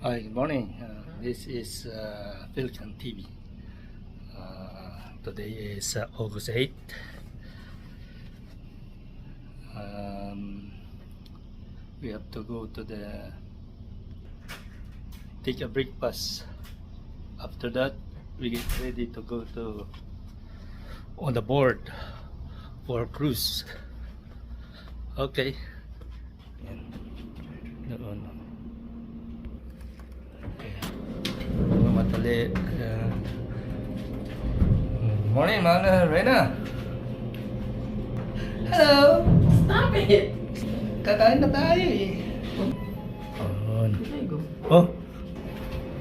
Hi, good morning. This is Philcon TV. Today is August 8th. We have to go to take a breakfast. After that, we get ready to go to on the board for cruise. Okay. And doon. Matali. Morning, Mana Rena. Hello. Stop it! Kakain na tayo eh. Oh.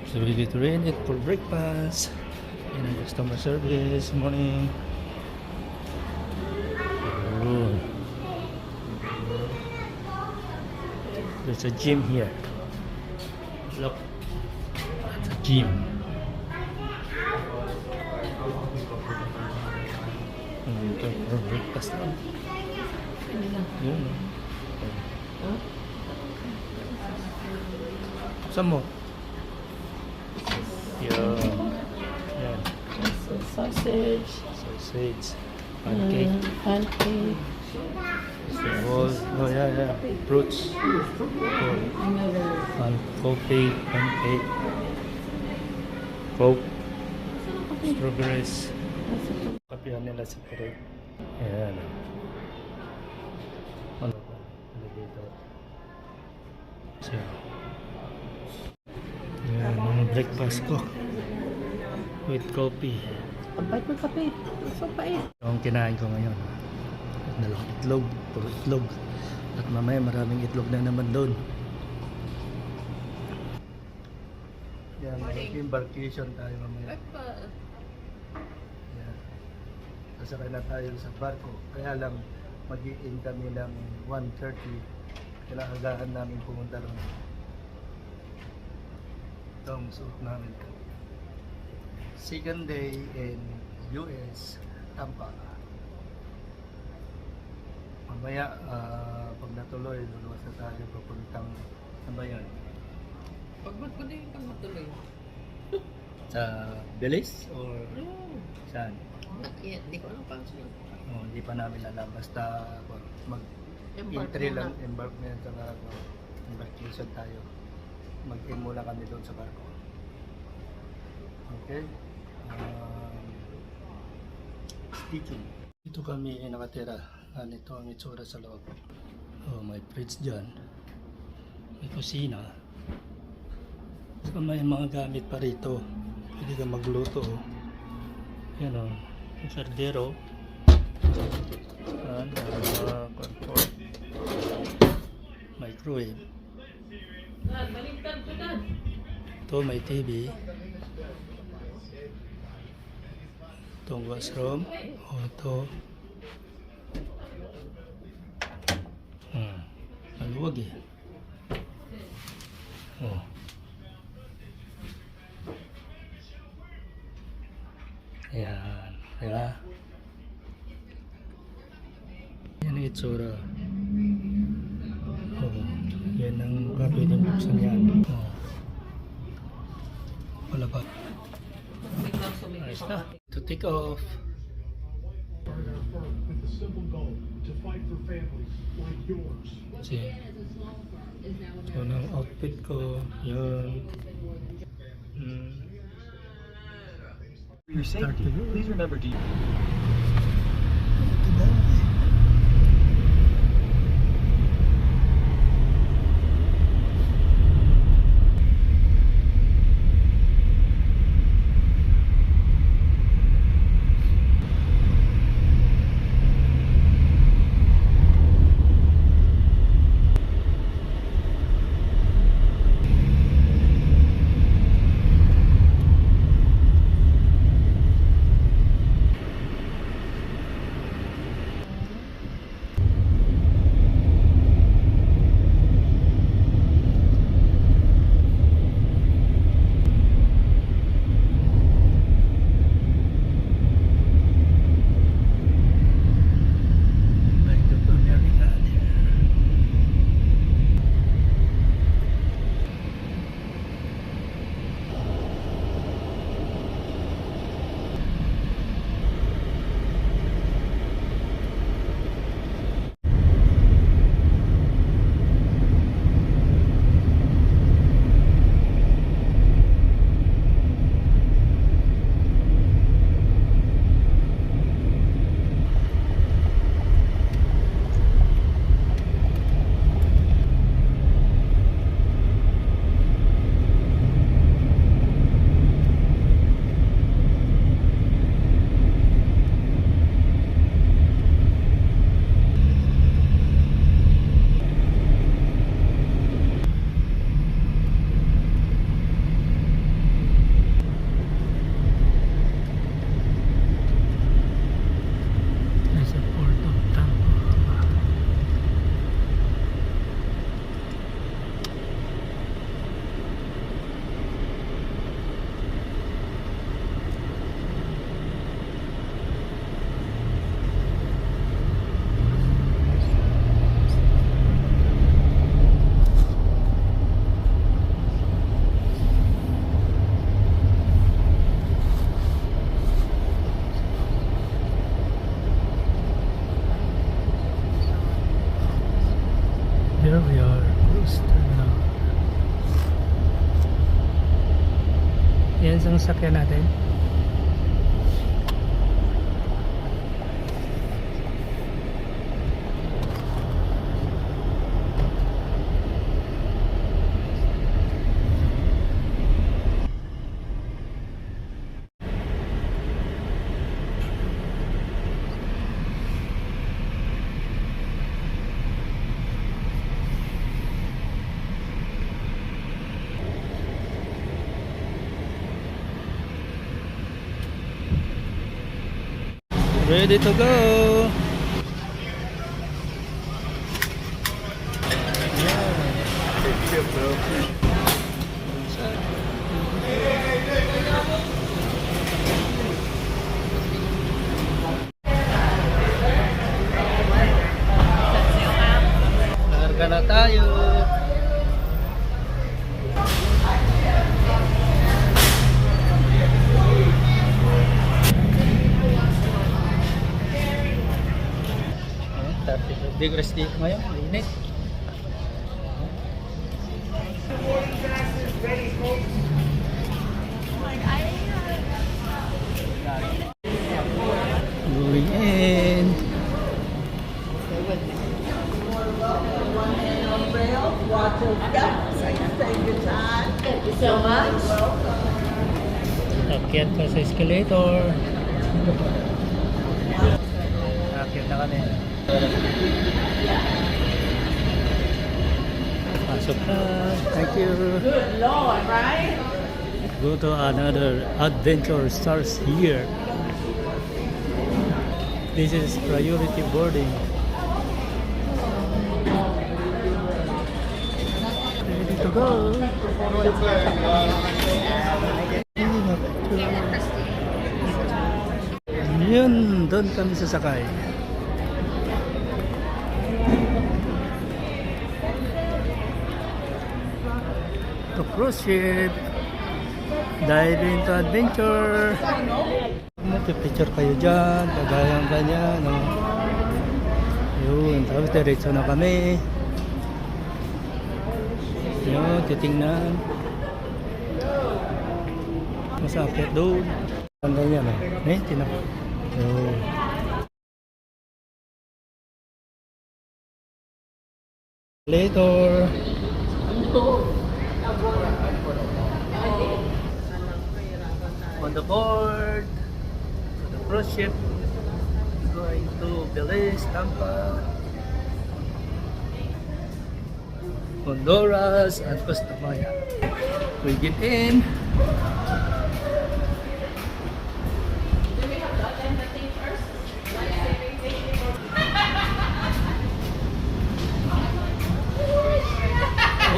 So we get ready for breakfast. And customer service. Morning. Oh. There's a gym here. Look. It's a gym. Ito for breakfast lang. Yun. Saan mo? Yan. Sausage. Sausage. Pancake. Pancake. Oh yeah. Fruits. Coffee. Pancake. Coke. Strawberries. Kapihan nila separate. Ayan. Ano ba? Elevator. So. Ayan, ang breakfast ko. With coffee. Ang bait ng kape. So pait. Ang kinain ko ngayon. Dalawang itlog. Puro itlog. At mamaya maraming itlog na naman doon. Yan, embarkation tayo mamaya. Yan. Sasakay na tayo sa barko. Kaya lang mag-i-in kami ng 1:30. Kailangan namin pumunta ron. Ito ang suot namin. Second day in US, Tampa. Mamaya, pag natuloy, luluwas na tayo papuntang ano ba yan? Pag ba't ko din kang matuloy? Sa Belize or saan? Not yet. Di ko alam paano sila. Oh, hindi pa namin alam. Basta mag-entry Embark lang, muna. embark na sa embarkation tayo. Mag-in muna kami doon sa barko. Okay? Stay tuned. Dito kami nakatira. Ito ang itsura sa loob. Oh, may fridge dyan. May kusina. So, may mga gamit pa rito. Pwede ka magluto. Oh. Yan o. Yung sardero. Yan. Comfort. Microwave. Ito may TV. Itong washroom. O ito. Maluwag eh. Oh. Ayan. Diba? Yan ang itsura. Oh. Yan ang pwedeng buksan yan. Oh. Wala ba? Ayos na. To take off. With the simple goal to fight for families like yours. Kasi ito ng outfit ko. Yun. For your safety, please remember to Ayan ang sakyan natin. Ready to go. Larga na tayo. Degrees dito ngayon, mainit. Going in. Thank you so much. Akyat pa sa escalator. Akyat na kami. Pasok na. Thank you. Good Lord, right? Go to another adventure starts here. This is priority boarding. Ready to go. Yun, doon kami sasakay. To cruise ship. Dive into adventure. Picture kayo dyan, kagayang ganyan, no? Yun, tapos diretso na kami. Yun, titingnan. Masakit doon. Ang ganyan, no? Tinan. Yun. Later. On the board, the cruise ship going to Belize, Tampa, Honduras, and Costa Maya. We get in.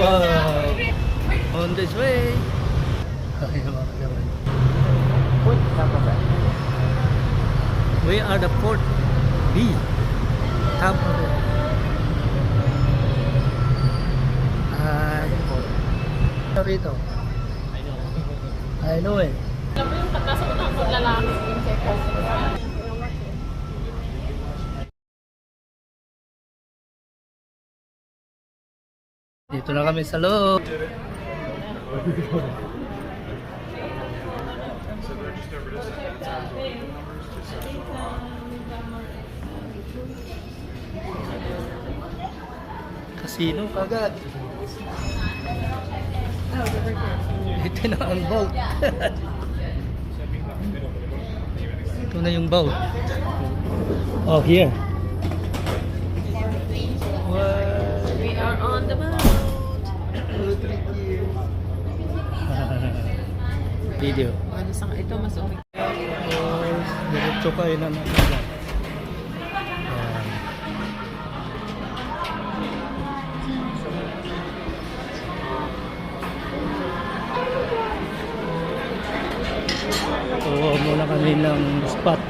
Wow! On this way. Okay, mga kaibigan. We are the Port B. Tampa Bay. Rito. I know it. Alam mo yung pagkasa ko ng lalaki. Dito na kami sa loob. Casino kagad. Ito na ang boat. Ito na yung boat. Oh, here. Wow. We are on the boat. Video. Ito mas okay. Diretso kayo na natin. So, muna kami ng spot. I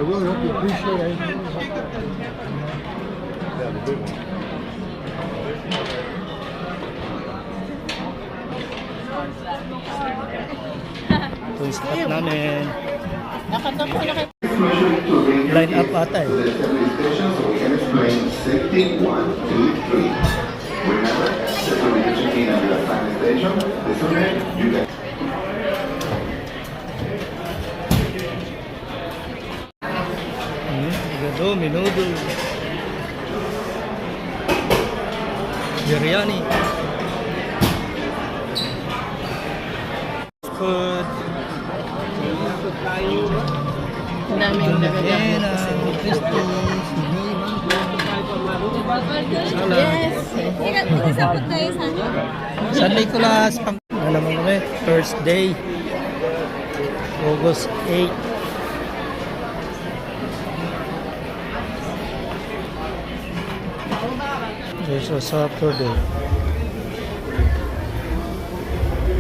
really hope you appreciate it. Yeah, the big one. Ito yung spot namin. Nakatap ko na kayo. Line up ata eh. Safety 1, 2, 3. Remember, the provision in the assigned station, the Gado, menudo. Biryani. Food. Ang daming nagagamit kasi. Yes. San Nicolas, alam mo kami, Thursday, August 8. There's a Saturday.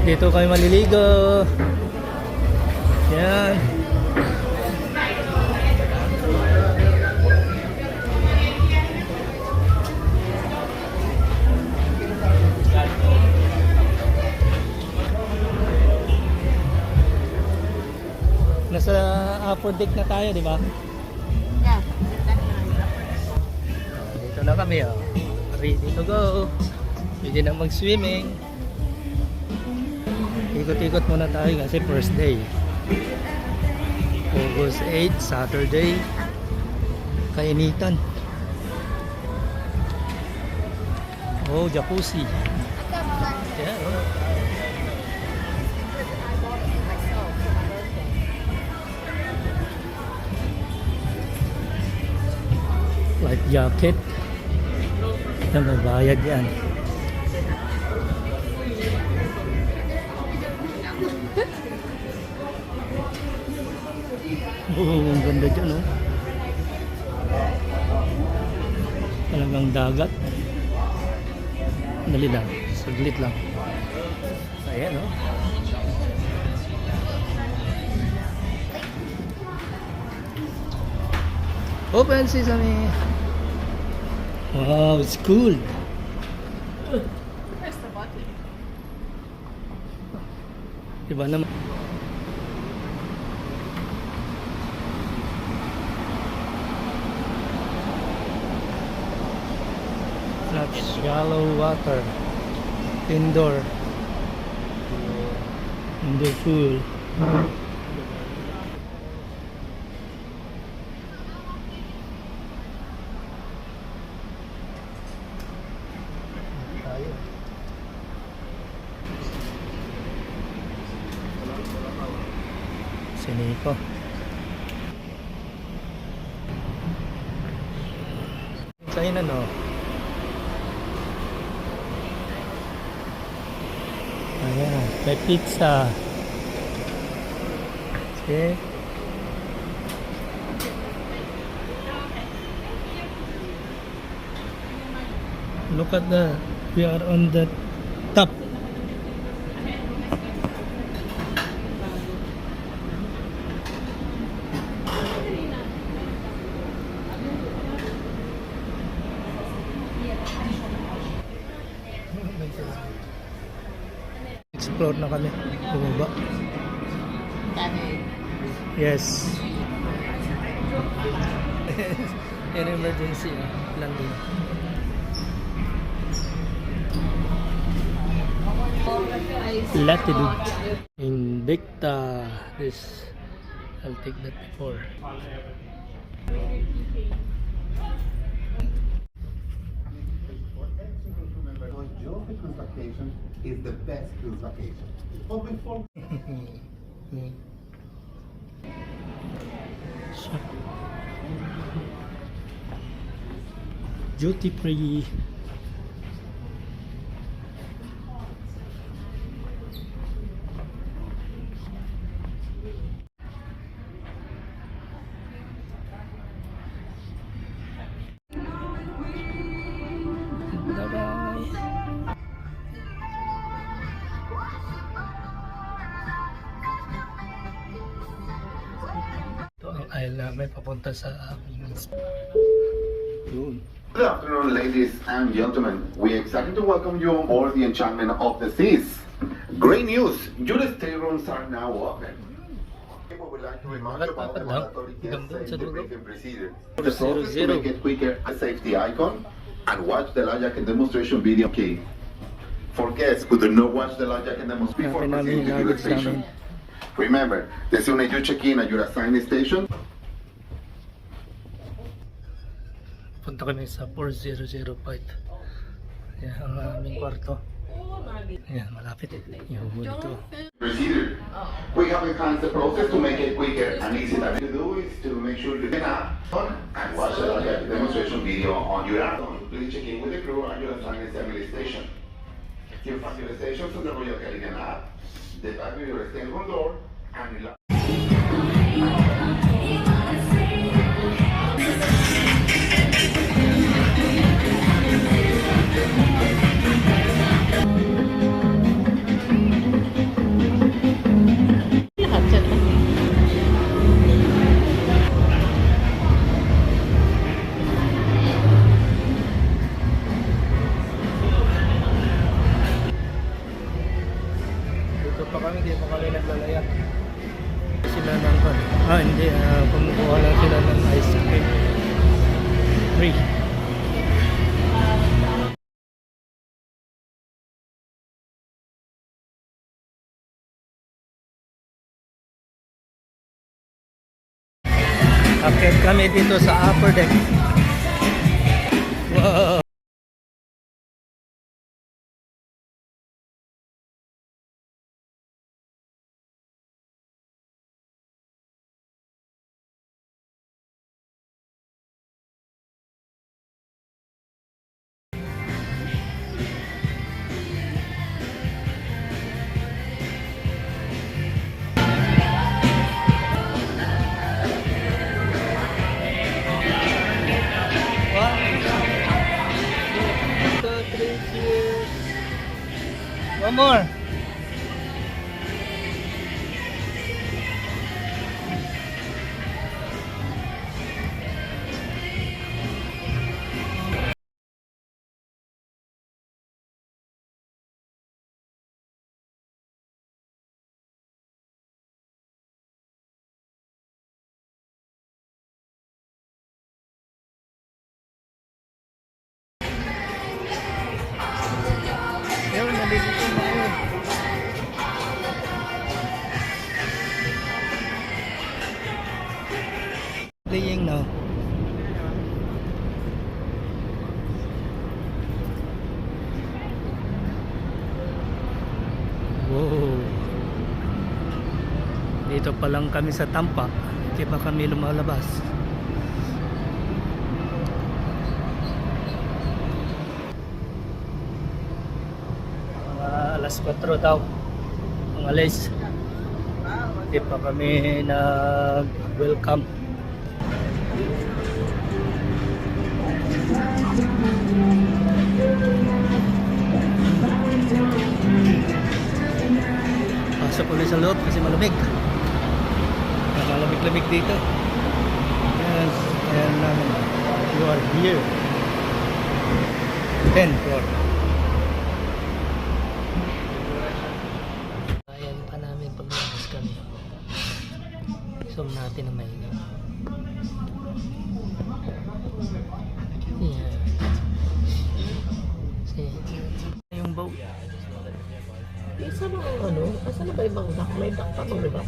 Dito kayo maliligo. Yan. Nasa upper deck na tayo, di ba? Yeah. Dito na kami, oh. Ready to go. Pwede na mag-swimming. Ikot-ikot muna tayo kasi first day. August 8, Saturday. Kainitan. Oh, jacuzzi. Yeah, oh. Life jacket. Na may bayad yan. Oh, ang ganda dyan, oh. Talagang dagat. Dali lang, saglit lang. Ayan, oh. Open sesame. Wow, it's cool. Diba naman? Not shallow water. Indoor pool. Siniko. Sa'yo na, no? Ayan, may pizza. Okay. Look at we are on the top. Explore na kami. Bumaba. Yes. In emergency, landing. Latitude. Invicta. This, I'll take that before. Your cruise vacation is the best cruise vacation. But before Duty free. Bye-bye. Ito ang aisle namin papunta sa aming yun. Good afternoon, ladies and gentlemen. We are excited to welcome you on board the Enchantment of the Seas. Great news! Your stay rooms are now open. We would like to remind you about the mandatory guest safety briefing procedure. The process to make it quicker, a safety icon, and watch the life jacket demonstration video key. for guests who do not watch the life jacket demos before Hanapin namin proceeding yung to your luggage station. namin. Remember, the sooner you check in at your assigned station, Punta kami sa 4005. Ayan ang aming kwarto. Ayan, malapit. Yung dito. procedure. We have enhanced the process to make it quicker and easier. What you do is to make sure you can app and watch the live jacket demonstration video on your app. Please check in with the crew at your assigned assembly station. Your facility stations on the Royal Caribbean app, the back of your stateroom door, and the Lahat yan. Dito pa kami, di pa kami naglalayak. Sila ng hindi, kumukuha lang sila ng ice cream. Free. Akyat kami dito sa upper deck. Wow! One more. Yun, nalilito na yun. Playing now. Wow. Dito pa lang kami sa Tampa. Hindi pa kami lumalabas. Alas 4 daw ang alis. Hindi pa kami nag-welcome. Pasok ulit sa loob kasi malamig. Malamig-lamig dito. Yes, and you are here. 10th floor. Ayan pa namin pag nabas kami. Zoom natin na mainit. Yan. Yung boat. Isa na ano? Asa na ba ibang dock? May dock pa ba? Diba?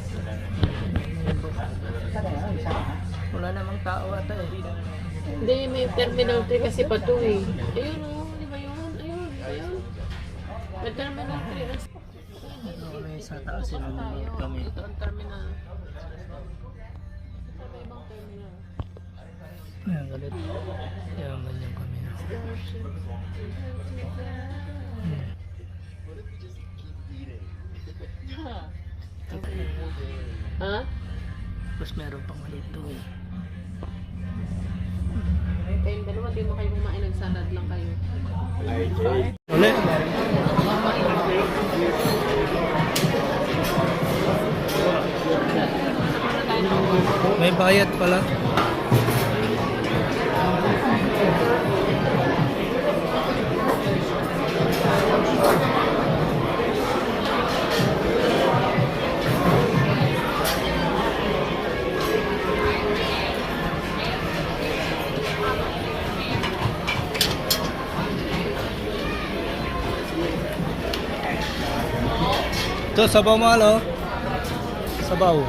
Wala namang tao ata eh. Hindi, may terminal 3 kasi pa to eh. Ayun o, di ba yun? Ayun. May terminal 3 kasi. May sa taas yung kami. Ito ang terminal. Ito may ibang terminal. Ayan, galit. Ayan, ganyan kami. Ha? Tapos meron pang maliit doon. Kayong dalawa, di mo kayo kumain, nagsalad lang kayo. Ulit. May bayad pala. Ito, sabaw mo alo. Sabaw.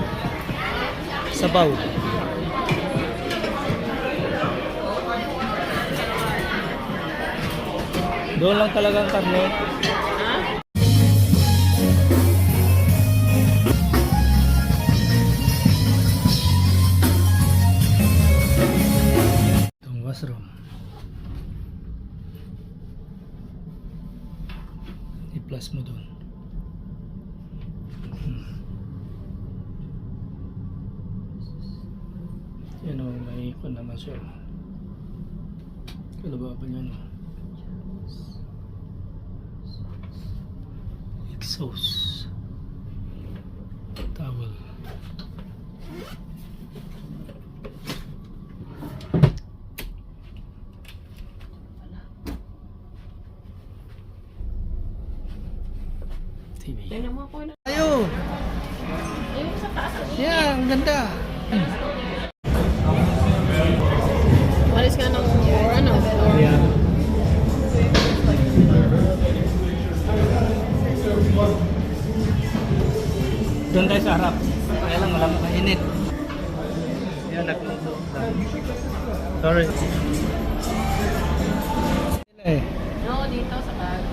Sabaw. Doon lang talagang karne. Ha? Itong washroom. I-plus mo doon. Yan o, may ikon naman siya. Kalababan yan o. Exhaust. Towel. TV. Tingnan mo ako na. Ayo! Ayun sa taas. Yeah, ang ganda. Malis ka ng ano? Yeah. Doon tayo sa harap. Kaya lang wala makainit. Yan, nagluto. Sorry. Eh. No, dito sa taas.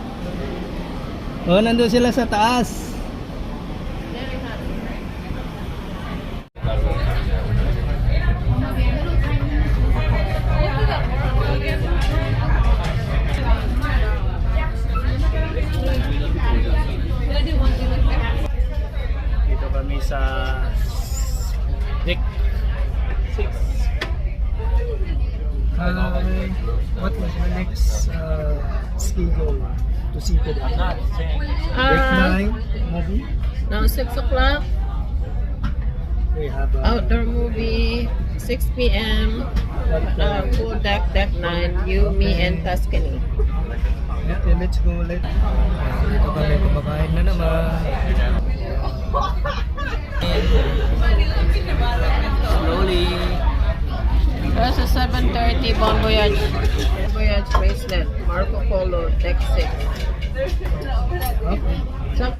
Oh, nandun sila sa taas. Very hot. Dito kami sa deck 6. What was the next schedule to see the deck 9 movie? Now 6 o'clock. We have Outdoor movie. 6 p.m. Full deck, deck 9. You, me, and Tuscany. Okay, let's go ulit. Dito kami kumakain na naman. Slowly. There's a 7:30 Bon Voyage. Bon Voyage bracelet. Marco Polo, deck 6.